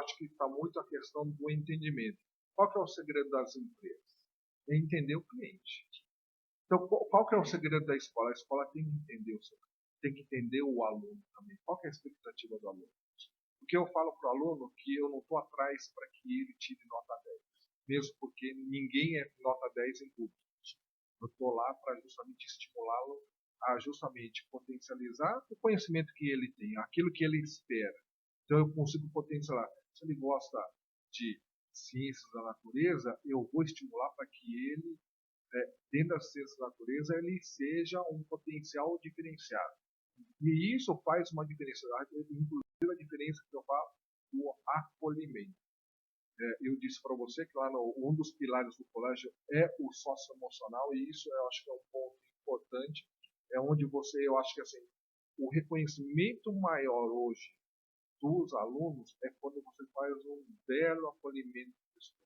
acho que está muito a questão do entendimento. Qual que é o segredo das empresas? É entender o cliente. Então, qual que é o segredo da escola? A escola tem que entender o seu cliente, tem que entender o aluno também. Qual que é a expectativa do aluno? Porque eu falo para o aluno que eu não estou atrás para que ele tire nota 10, mesmo porque ninguém é nota 10 em tudo. Eu estou lá para justamente estimulá-lo a justamente potencializar o conhecimento que ele tem, aquilo que ele espera. Então eu consigo potencializar. Se ele gosta de ciências da natureza, eu vou estimular para que ele, dentro das ciências da natureza, ele seja um potencial diferenciado. E isso faz uma diferença, inclusive a diferença que eu falo do acolhimento. Eu disse para você que lá um dos pilares do colégio é o socioemocional, e isso eu acho que é um ponto importante, é onde eu acho que assim, o reconhecimento maior hoje dos alunos é quando você faz um belo acolhimento pessoal.